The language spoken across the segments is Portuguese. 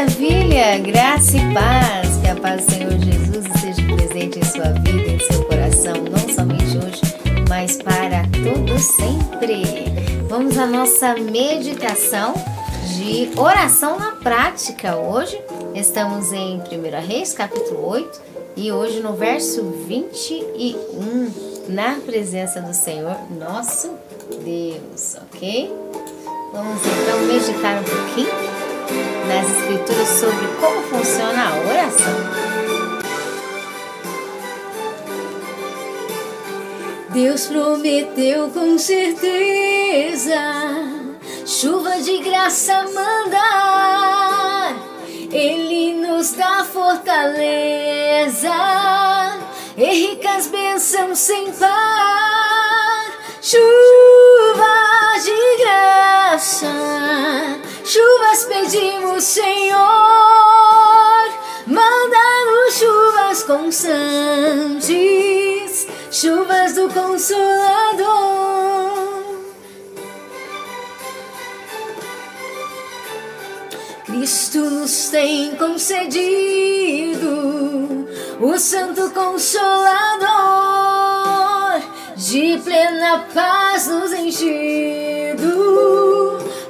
maravilha! Graça e paz! Que a paz do Senhor Jesus esteja presente em sua vida, em seu coração, não somente hoje, mas para todo sempre. Vamos à nossa meditação de oração na prática. Hoje estamos em 1 Reis, capítulo 8, e hoje no verso 21, na presença do Senhor, nosso Deus, ok? Vamos então meditar um pouquinho nas escrituras sobre como funciona a oração. Deus prometeu com certeza chuva de graça mandar. Ele nos dá fortaleza e ricas bênçãos sem par. Chuva de graça, chuvas pedimos, Senhor, manda-nos chuvas constantes, chuvas do Consolador. Cristo nos tem concedido o Santo Consolador, de plena paz nos enchido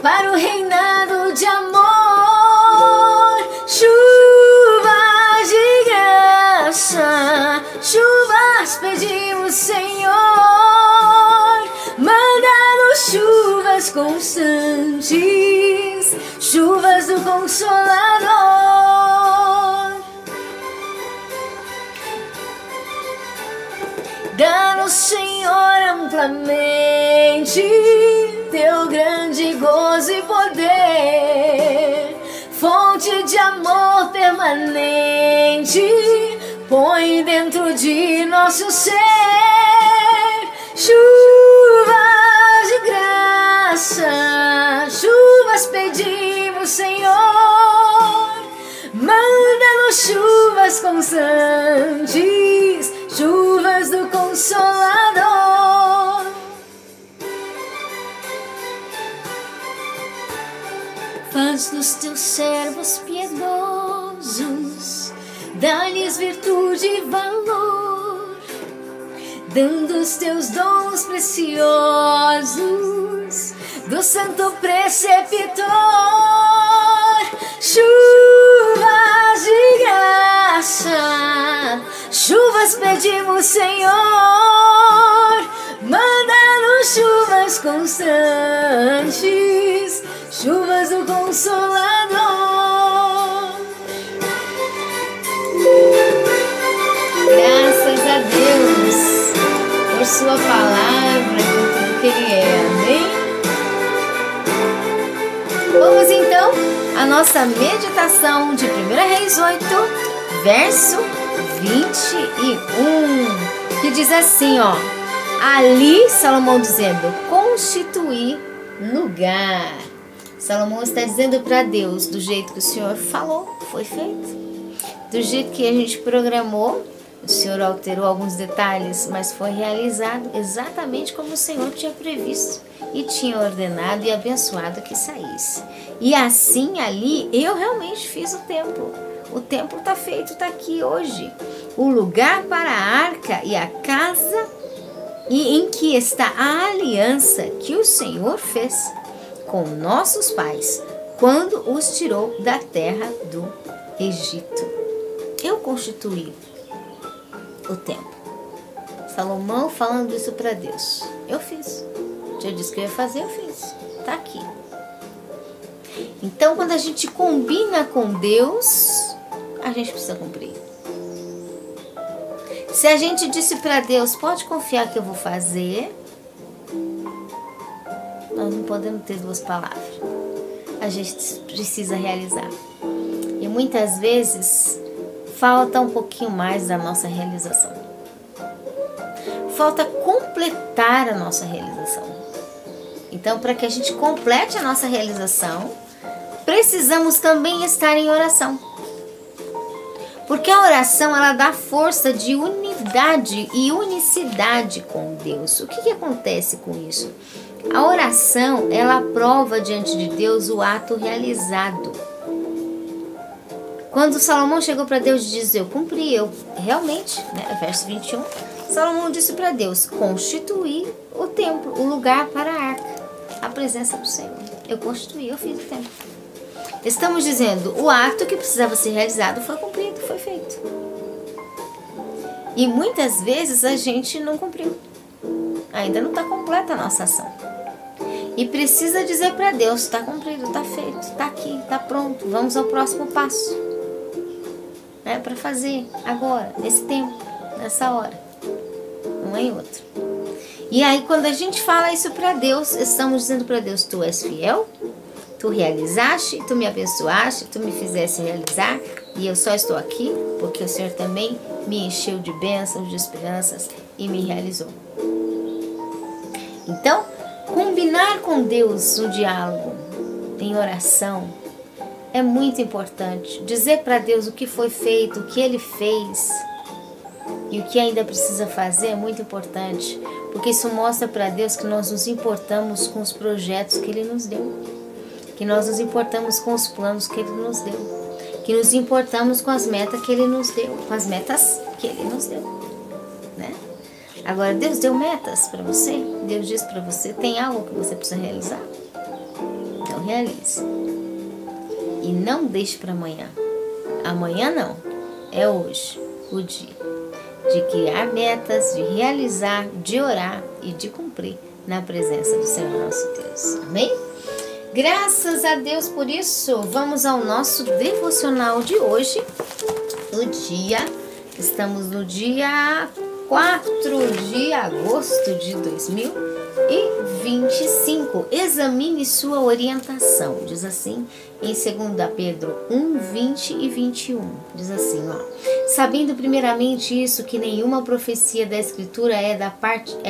para o reinado de amor. Chuvas de graça, chuvas pedimos, Senhor, manda-nos chuvas constantes, chuvas do Consolador. Dá-nos, Senhor, amplamente teu grande gozo e poder, fonte de amor permanente, põe dentro de nosso ser. Chuvas de graça, chuvas pedimos, Senhor, manda-nos chuvas constantes, chuvas do Consolador. Faz dos teus servos piedosos, dá-lhes virtude e valor, dando os teus dons preciosos do santo preceptor. Chuvas de graça, chuvas pedimos, Senhor, manda-nos chuvas constantes, chuvas do Consolador. Graças a Deus por sua palavra, por tudo que Ele é, amém? Vamos então à nossa meditação de 1 Reis 8, verso 21, que diz assim, ó: ali Salomão dizendo, constituir lugar. Salomão está dizendo para Deus, do jeito que o Senhor falou, foi feito. Do jeito que a gente programou, o Senhor alterou alguns detalhes, mas foi realizado exatamente como o Senhor tinha previsto e tinha ordenado e abençoado que saísse. E assim ali eu realmente fiz o templo. O templo está feito, está aqui hoje. O lugar para a arca e a casa e em que está a aliança que o Senhor fez com nossos pais quando os tirou da terra do Egito. Eu constituí o templo. Salomão falando isso para Deus. Eu fiz. Já disse que eu ia fazer, eu fiz. Tá aqui. Então, quando a gente combina com Deus, a gente precisa cumprir. Se a gente disse para Deus, pode confiar que eu vou fazer, nós não podemos ter duas palavras. A gente precisa realizar. E muitas vezes falta um pouquinho mais da nossa realização. Falta completar a nossa realização. Então, para que a gente complete a nossa realização, precisamos também estar em oração. Porque a oração, ela dá força de unidade e unicidade com Deus. O que acontece com isso? A oração, ela prova diante de Deus o ato realizado. Quando Salomão chegou para Deus e disse, eu cumpri, eu realmente, né, verso 21, Salomão disse para Deus, constituí o templo, o lugar para a arca, a presença do Senhor. Eu constituí, eu fiz o templo. Estamos dizendo, o ato que precisava ser realizado foi cumprido, foi feito. E muitas vezes a gente não cumpriu. Ainda não está completa a nossa ação. E precisa dizer para Deus, está cumprido, está feito, está aqui, está pronto, vamos ao próximo passo. Para fazer agora, nesse tempo, nessa hora, uma em outra. E aí quando a gente fala isso para Deus, estamos dizendo para Deus, tu és fiel, tu realizaste, tu me abençoaste, tu me fizeste realizar, e eu só estou aqui porque o Senhor também me encheu de bênçãos, de esperanças e me realizou. Então, combinar com Deus no diálogo, em oração, é muito importante. Dizer para Deus o que foi feito, o que Ele fez e o que ainda precisa fazer é muito importante, porque isso mostra para Deus que nós nos importamos com os projetos que Ele nos deu, que nós nos importamos com os planos que Ele nos deu, que nos importamos com as metas que Ele nos deu, com as metas que Ele nos deu, né? Agora, Deus deu metas para você, Deus diz para você, tem algo que você precisa realizar? Então realize. E não deixe para amanhã. Amanhã não, é hoje o dia de criar metas, de realizar, de orar e de cumprir na presença do Senhor nosso Deus. Amém? Graças a Deus por isso. Vamos ao nosso devocional de hoje. Estamos no dia 4 de agosto de 2025. Examine sua orientação. Diz assim em 2 Pedro 1, 20 e 21. Diz assim, sabendo primeiramente isso, que nenhuma profecia da Escritura é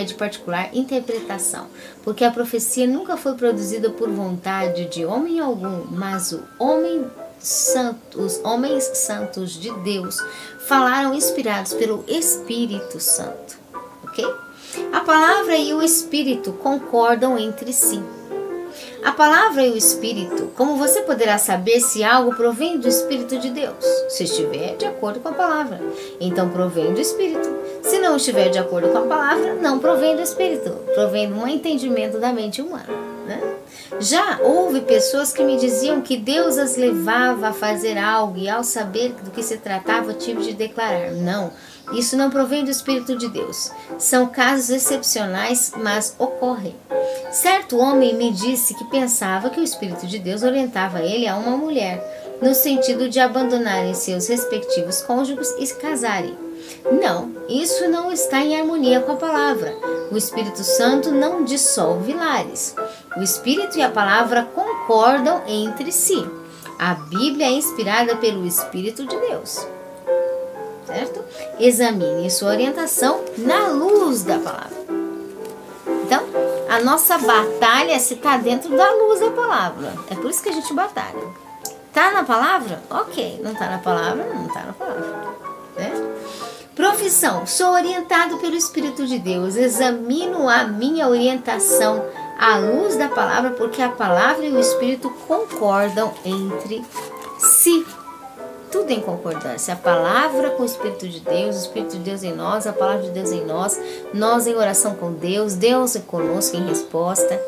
de particular interpretação, porque a profecia nunca foi produzida por vontade de homem algum, mas os homens santos de Deus falaram inspirados pelo Espírito Santo. Ok? A palavra e o Espírito concordam entre si. A palavra e o Espírito, como você poderá saber se algo provém do Espírito de Deus? Se estiver de acordo com a palavra, então provém do Espírito. Se não estiver de acordo com a palavra, não provém do Espírito, provém de um entendimento da mente humana, né? Já houve pessoas que me diziam que Deus as levava a fazer algo e ao saber do que se tratava, tive de declarar, não, isso não provém do Espírito de Deus. São casos excepcionais, mas ocorrem. Certo homem me disse que pensava que o Espírito de Deus orientava ele a uma mulher, no sentido de abandonarem seus respectivos cônjuges e se casarem. Não, isso não está em harmonia com a palavra. O Espírito Santo não dissolve lares. O Espírito e a palavra concordam entre si. A Bíblia é inspirada pelo Espírito de Deus. Certo? Examine sua orientação na luz da palavra. Então, a nossa batalha é se está dentro da luz da palavra. É por isso que a gente batalha. Tá na palavra? Ok. Não tá na palavra? Não tá na palavra. Né? Profissão. Sou orientado pelo Espírito de Deus. Examino a minha orientação à luz da palavra, porque a palavra e o Espírito concordam entre si. Tudo em concordância. A palavra com o Espírito de Deus, o Espírito de Deus em nós, a palavra de Deus em nós, nós em oração com Deus, Deus conosco em resposta.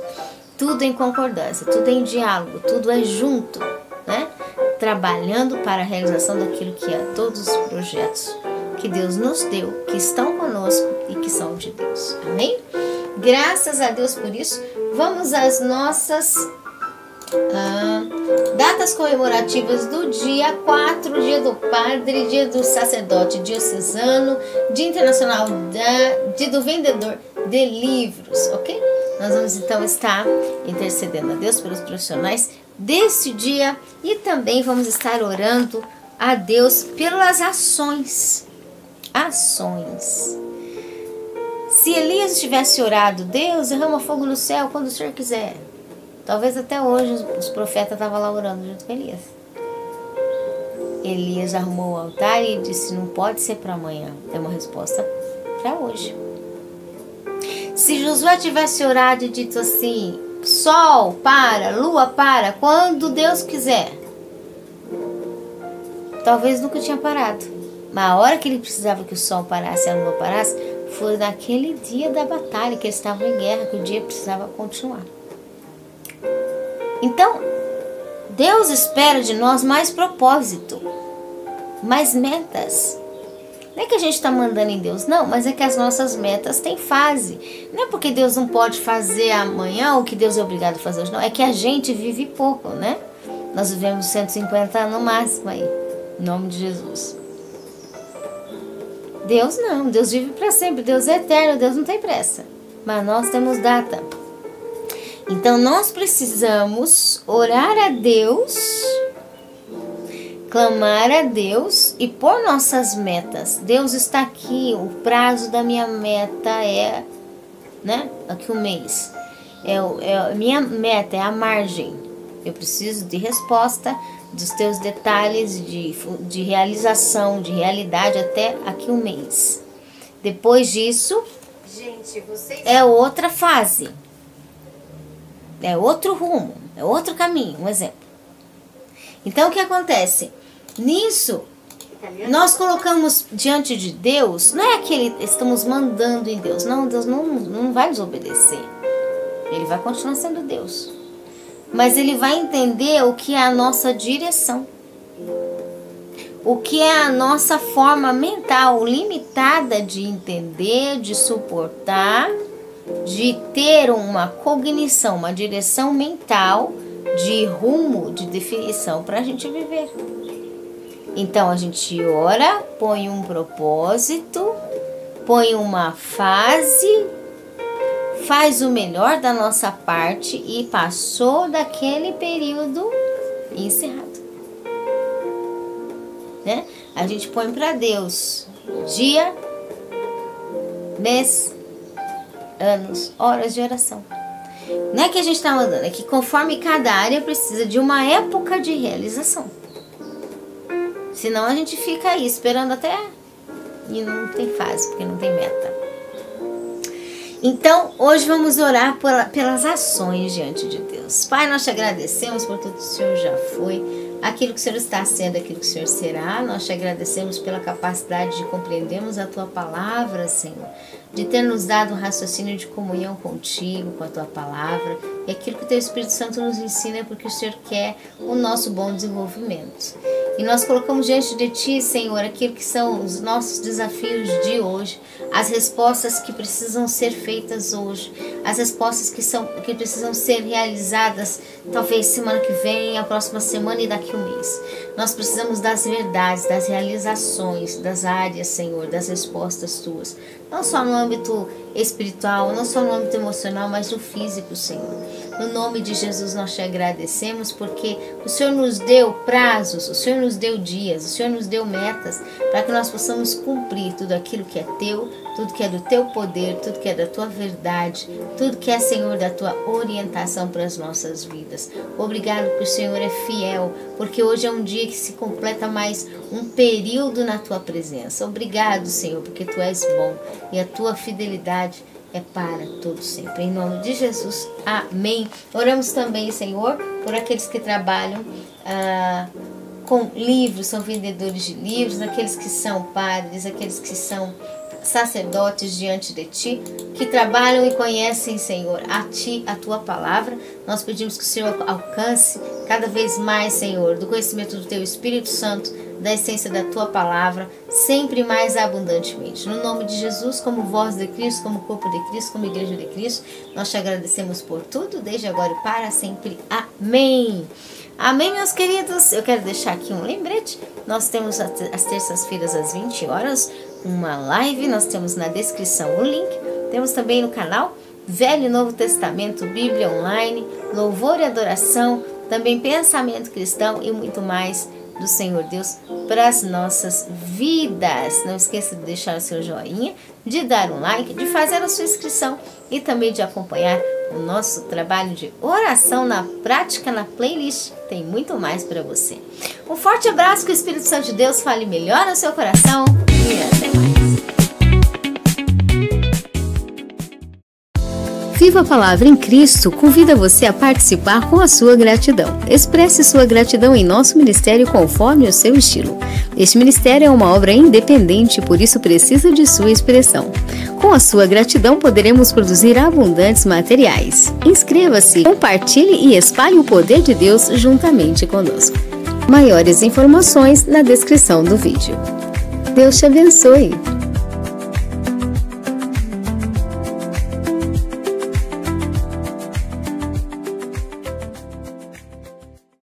Tudo em concordância, tudo em diálogo, tudo é junto, né? Trabalhando para a realização daquilo que é todos os projetos que Deus nos deu, que estão conosco e que são de Deus. Amém? Graças a Deus por isso. Vamos às nossas datas comemorativas do dia 4, dia do padre, dia do sacerdote diocesano, dia internacional dia do vendedor de livros, ok? Nós vamos então estar intercedendo a Deus pelos profissionais desse dia e também vamos estar orando a Deus pelas ações. Se Elias tivesse orado, Deus derrama fogo no céu quando o Senhor quiser. Talvez até hoje os profetas estavam lá orando junto com Elias. Elias arrumou o altar e disse, não pode ser para amanhã. É uma resposta para hoje. Se Josué tivesse orado e dito assim, sol para, lua para, quando Deus quiser. talvez nunca tinha parado. Mas a hora que ele precisava que o sol parasse e a lua parasse, foi naquele dia da batalha, que eles estavam em guerra, que o dia precisava continuar. Então, Deus espera de nós mais propósito, mais metas. Não é que a gente está mandando em Deus, não, mas é que as nossas metas têm fase. Não é porque Deus não pode fazer amanhã ou que Deus é obrigado a fazer hoje, não. É que a gente vive pouco, né? Nós vivemos 150 anos no máximo aí, em nome de Jesus. Deus não, Deus vive para sempre, Deus é eterno, Deus não tem pressa. Mas nós temos data. Então nós precisamos orar a Deus, clamar a Deus e pôr nossas metas. Deus está aqui, o prazo da minha meta é, né? Aqui um mês. Minha meta é a margem. Eu preciso de resposta dos teus detalhes de realização, de realidade até aqui um mês. Depois disso, é outra fase. É outro rumo, é outro caminho, um exemplo. Então o que acontece? Nisso, nós colocamos diante de Deus, não é que estamos mandando em Deus, não, Deus não vai nos obedecer. Ele vai continuar sendo Deus. Mas ele vai entender o que é a nossa direção. O que é a nossa forma mental limitada de entender, de suportar, de ter uma cognição, uma direção mental, de rumo, de definição para a gente viver. Então a gente ora, põe um propósito, põe uma fase, faz o melhor da nossa parte e passou daquele período encerrado. Né? A gente põe para Deus dia, mês, anos, horas de oração. Não é que a gente está mandando, é que conforme cada área precisa de uma época de realização. Senão a gente fica aí esperando até e não tem fase, porque não tem meta. Então, hoje vamos orar pelas ações diante de Deus. Pai, nós te agradecemos por tudo que o Senhor já foi, aquilo que o Senhor está sendo, aquilo que o Senhor será. Nós te agradecemos pela capacidade de compreendermos a Tua Palavra, Senhor, de ter nos dado um raciocínio de comunhão contigo, com a Tua Palavra, e aquilo que o Teu Espírito Santo nos ensina é porque o Senhor quer o nosso bom desenvolvimento. E nós colocamos diante de Ti, Senhor, aquilo que são os nossos desafios de hoje, as respostas que precisam ser feitas hoje, as respostas que precisam ser realizadas, talvez semana que vem, a próxima semana e daqui a um mês. Nós precisamos das verdades, das realizações, das áreas, Senhor, das respostas Tuas. Não só no âmbito espiritual, não só no âmbito emocional, mas no físico, Senhor. No nome de Jesus nós te agradecemos porque o Senhor nos deu prazos, o Senhor nos deu dias, o Senhor nos deu metas para que nós possamos cumprir tudo aquilo que é Teu, tudo que é do Teu poder, tudo que é da Tua verdade, tudo que é, Senhor, da Tua orientação para as nossas vidas. Obrigado porque o Senhor é fiel, porque hoje é um dia que se completa mais um período na Tua presença. Obrigado, Senhor, porque Tu és bom e a Tua fidelidade é para todo sempre. Em nome de Jesus, amém. Oramos também, Senhor, por aqueles que trabalham com livros, são vendedores de livros, aqueles que são padres, aqueles que são sacerdotes diante de Ti, que trabalham e conhecem, Senhor, a Ti, a Tua Palavra. Nós pedimos que o Senhor alcance cada vez mais, Senhor, do conhecimento do Teu Espírito Santo, da essência da Tua Palavra, sempre mais abundantemente. No nome de Jesus, como voz de Cristo, como corpo de Cristo, como igreja de Cristo, nós te agradecemos por tudo, desde agora e para sempre. Amém. Amém, meus queridos. Eu quero deixar aqui um lembrete. Nós temos às terças-feiras às 20 horas uma live. Nós temos na descrição o link. Temos também no canal Velho e Novo Testamento, Bíblia Online, Louvor e Adoração, também Pensamento Cristão e muito mais do Senhor Deus para as nossas vidas. Não esqueça de deixar o seu joinha, de dar um like, de fazer a sua inscrição e também de acompanhar o nosso trabalho de oração na prática, na playlist. Tem muito mais para você. Um forte abraço, que o Espírito Santo de Deus fale melhor no seu coração e até mais. Viva a Palavra em Cristo convida você a participar com a sua gratidão. Expresse sua gratidão em nosso ministério conforme o seu estilo. Este ministério é uma obra independente, por isso precisa de sua expressão. Com a sua gratidão poderemos produzir abundantes materiais. Inscreva-se, compartilhe e espalhe o poder de Deus juntamente conosco. Maiores informações na descrição do vídeo. Deus te abençoe!